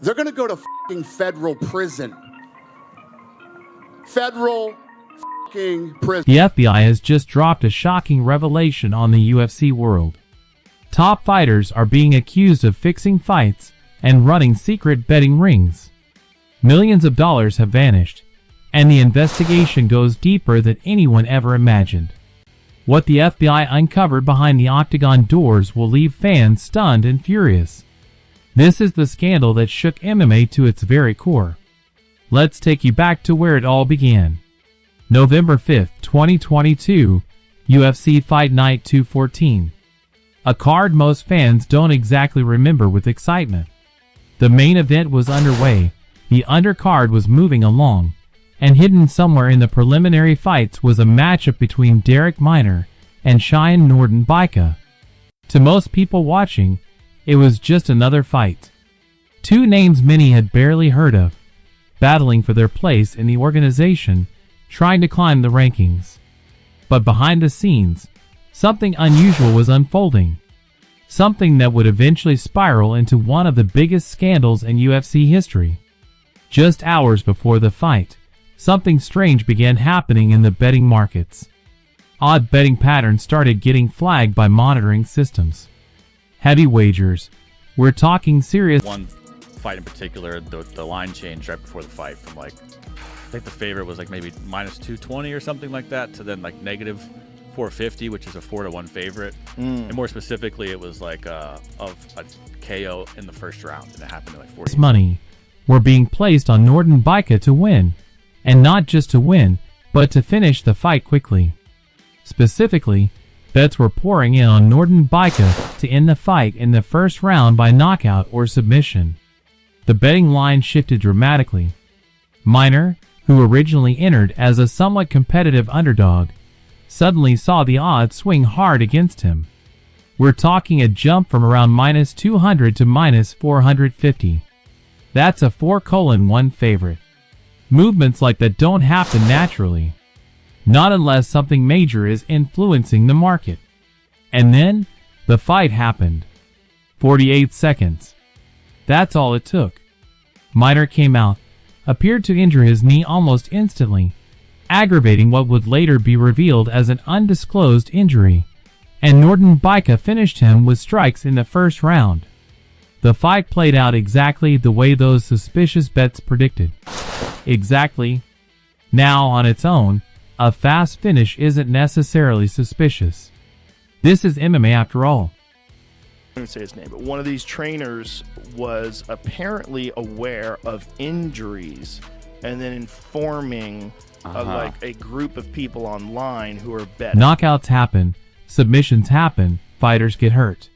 they're going to go to fucking federal prison. Federal fucking prison. The FBI has just dropped a shocking revelation on the UFC world. Top fighters are being accused of fixing fights and running secret betting rings. Millions of dollars have vanished, and the investigation goes deeper than anyone ever imagined. What the FBI uncovered behind the octagon doors will leave fans stunned and furious. This is the scandal that shook MMA to its very core. Let's take you back to where it all began. November 5, 2022, UFC Fight Night 214. A card most fans don't exactly remember with excitement. The main event was underway, the undercard was moving along, and hidden somewhere in the preliminary fights was a matchup between Derek Minor and Cheyenne Norden Bika. To most people watching, it was just another fight. Two names many had barely heard of, battling for their place in the organization, trying to climb the rankings. But behind the scenes, something unusual was unfolding. Something that would eventually spiral into one of the biggest scandals in UFC history. Just hours before the fight, something strange began happening in the betting markets. Odd betting patterns started getting flagged by monitoring systems. Heavy wagers. We're talking serious. One fight in particular, the line changed right before the fight from like, I think the favorite was like maybe minus 220 or something like that to then like negative 450, which is a 4-1 favorite. And more specifically, it was like of a KO in the first round, and it happened in like 40. Money were being placed on Norden Bika to win, and not just to win, but to finish the fight quickly. Specifically, bets were pouring in on Norden Bika to end the fight in the first round by knockout or submission. The betting line shifted dramatically. Minor, who originally entered as a somewhat competitive underdog, suddenly saw the odds swing hard against him. We're talking a jump from around minus 200 to minus 450. That's a 4:1 favorite. Movements like that don't happen naturally. Not unless something major is influencing the market. And then, the fight happened. 48 seconds. That's all it took. Minor came out, appeared to injure his knee almost instantly, aggravating what would later be revealed as an undisclosed injury, and Norden Bika finished him with strikes in the first round. The fight played out exactly the way those suspicious bets predicted. Exactly. Now, on its own, a fast finish isn't necessarily suspicious. This is MMA after all. I don't say his name, but one of these trainers was apparently aware of injuries and then informing like a group of people online who are betting. Knockouts happen, submissions happen, fighters get hurt.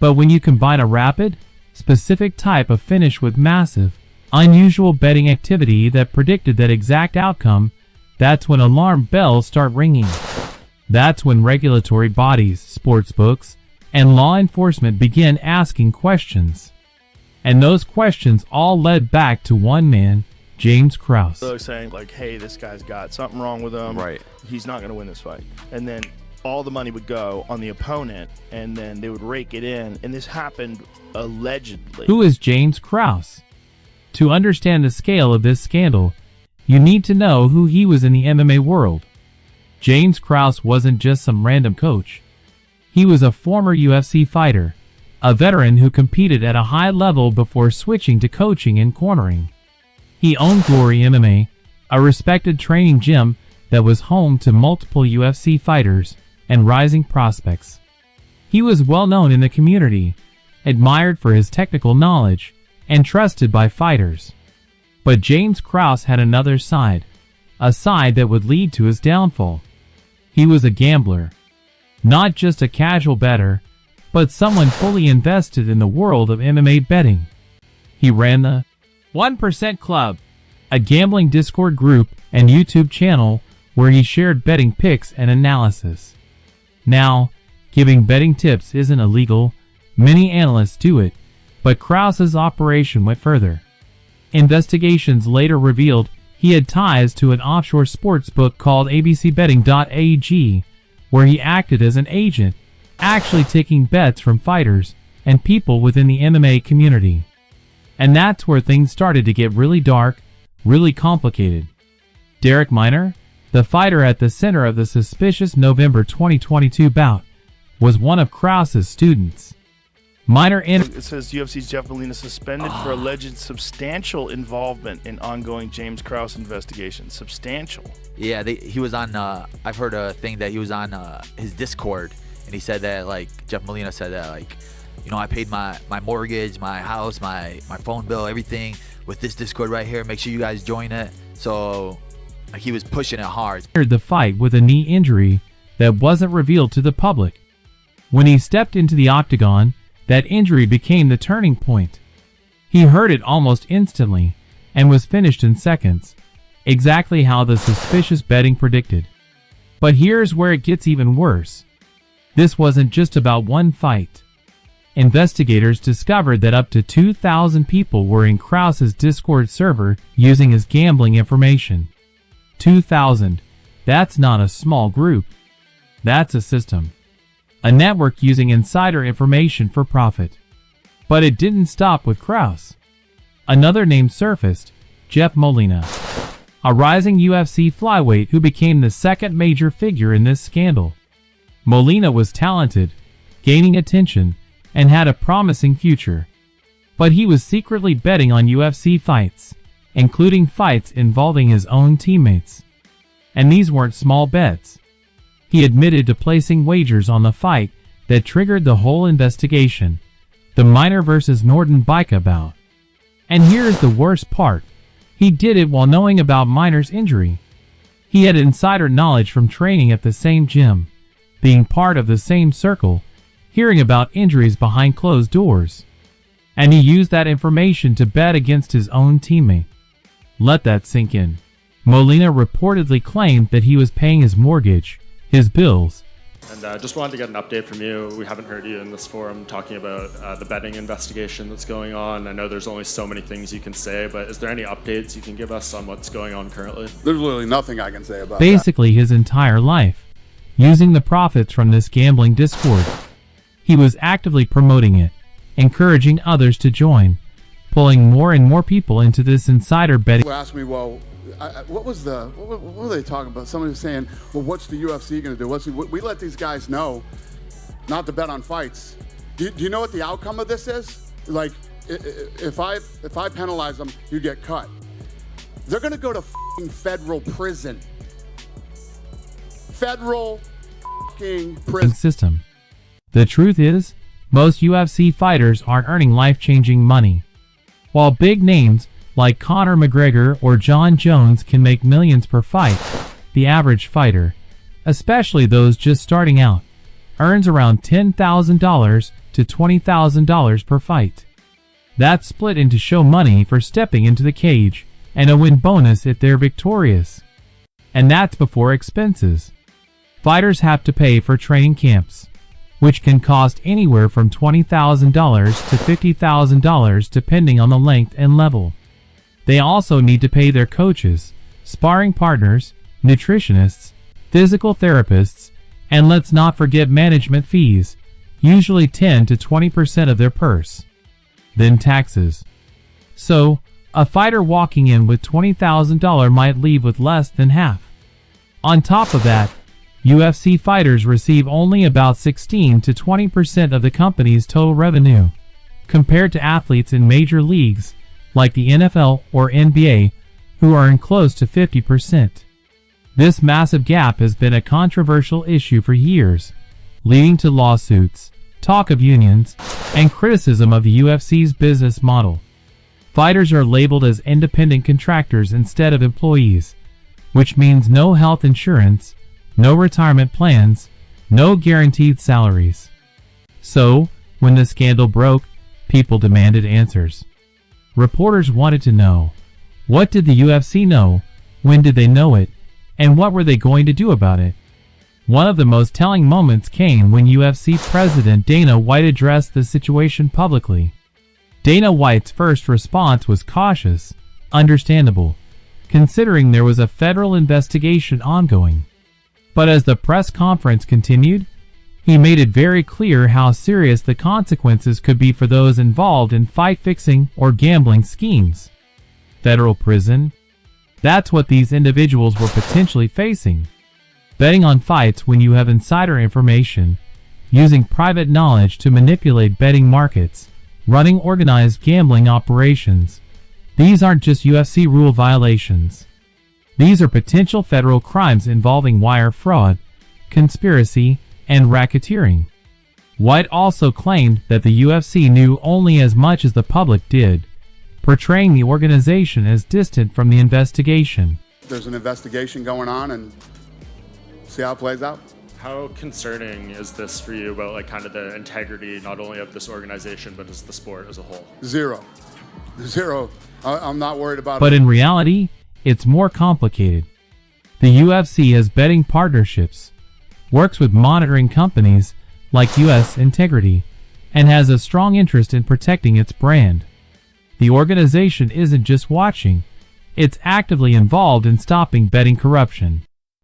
But when you combine a rapid, specific type of finish with massive, unusual betting activity that predicted that exact outcome, that's when alarm bells start ringing. That's when regulatory bodies, sportsbooks, and law enforcement begin asking questions. And those questions all led back to one man, James Krause. So saying like, hey, this guy's got something wrong with him. Right. He's not going to win this fight. And then all the money would go on the opponent, and then they would rake it in. And this happened allegedly. Who is James Krause? To understand the scale of this scandal, you need to know who he was in the MMA world. James Krause wasn't just some random coach. He was a former UFC fighter, a veteran who competed at a high level before switching to coaching and cornering. He owned Glory MMA, a respected training gym that was home to multiple UFC fighters and rising prospects. He was well known in the community, admired for his technical knowledge, and trusted by fighters. But James Krause had another side, a side that would lead to his downfall. He was a gambler. Not just a casual bettor, but someone fully invested in the world of MMA betting. He ran the 1% Club, a gambling Discord group and YouTube channel where he shared betting picks and analysis. Now, giving betting tips isn't illegal, many analysts do it, but Krause's operation went further. Investigations later revealed he had ties to an offshore sportsbook called abcbetting.ag, where he acted as an agent, actually taking bets from fighters and people within the MMA community. And that's where things started to get really dark, really complicated. Derek Minor, the fighter at the center of the suspicious November 2022 bout, was one of Krause's students. Minor It says UFC's Jeff Molina suspended for alleged substantial involvement in ongoing James Krause investigation. Substantial. Yeah, he was on. I've heard a thing that he was on his Discord, and he said that, like, Jeff Molina said that, like, you know, I paid my mortgage, my house, my phone bill, everything with this Discord right here. Make sure you guys join it. So, like, he was pushing it hard. The fight with a knee injury that wasn't revealed to the public. When he stepped into the octagon, that injury became the turning point. He hurt it almost instantly and was finished in seconds, exactly how the suspicious betting predicted. But here's where it gets even worse. This wasn't just about one fight. Investigators discovered that up to 2,000 people were in Krause's Discord server using his gambling information. 2,000. That's not a small group. That's a system. A network using insider information for profit. But it didn't stop with Krause. Another name surfaced, Jeff Molina, a rising UFC flyweight who became the second major figure in this scandal. Molina was talented, gaining attention, and had a promising future. But he was secretly betting on UFC fights, including fights involving his own teammates. And these weren't small bets. He admitted to placing wagers on the fight that triggered the whole investigation, the Minor vs. Norton Bica bout. And here's the worst part. He did it while knowing about Minor's injury. He had insider knowledge from training at the same gym, being part of the same circle, hearing about injuries behind closed doors. And he used that information to bet against his own teammate. Let that sink in. Molina reportedly claimed that he was paying his mortgage, his bills. And just wanted to get an update from you. We haven't heard you in this forum talking about the betting investigation that's going on. I know there's only so many things you can say, but is there any updates you can give us on what's going on currently? There's literally nothing I can say about Basically his entire life, using the profits from this gambling Discord. He was actively promoting it, encouraging others to join, pulling more and more people into this insider betting. People ask me, well, what were they talking about? Somebody was saying, well, what's the UFC going to do? We let these guys know not to bet on fights. Do you know what the outcome of this is? Like, if I penalize them, you get cut. They're going to go to f***ing federal prison. Federal f***ing prison system. The truth is, most UFC fighters aren't earning life-changing money. While big names like Conor McGregor or John Jones can make millions per fight, the average fighter, especially those just starting out, earns around $10,000 to $20,000 per fight. That's split into show money for stepping into the cage and a win bonus if they're victorious. And that's before expenses. Fighters have to pay for training camps, which can cost anywhere from $20,000 to $50,000 depending on the length and level. They also need to pay their coaches, sparring partners, nutritionists, physical therapists, and let's not forget management fees, usually 10 to 20% of their purse. Then taxes. So, a fighter walking in with $20,000 might leave with less than half. On top of that, UFC fighters receive only about 16 to 20% of the company's total revenue, compared to athletes in major leagues like the NFL or NBA, who earn close to 50%. This massive gap has been a controversial issue for years, leading to lawsuits, talk of unions, and criticism of the UFC's business model. Fighters are labeled as independent contractors instead of employees, which means no health insurance, no retirement plans, no guaranteed salaries. So, when the scandal broke, people demanded answers. Reporters wanted to know, what did the UFC know, when did they know it, and what were they going to do about it? One of the most telling moments came when UFC President Dana White addressed the situation publicly. Dana White's first response was cautious, understandable, considering there was a federal investigation ongoing. But as the press conference continued, He made it very clear how serious the consequences could be for those involved in fight-fixing or gambling schemes. Federal prison? That's what these individuals were potentially facing. Betting on fights when you have insider information, using private knowledge to manipulate betting markets, running organized gambling operations. These aren't just UFC rule violations. These are potential federal crimes involving wire fraud, conspiracy, and racketeering. White also claimed that the UFC knew only as much as the public did, portraying the organization as distant from the investigation. There's an investigation going on, and see how it plays out. How concerning is this for you about like kind of the integrity not only of this organization but as the sport as a whole? Zero. I'm not worried about it. But in reality, it's more complicated. The UFC has betting partnerships, works with monitoring companies like US Integrity, and has a strong interest in protecting its brand. The organization isn't just watching, it's actively involved in stopping betting corruption.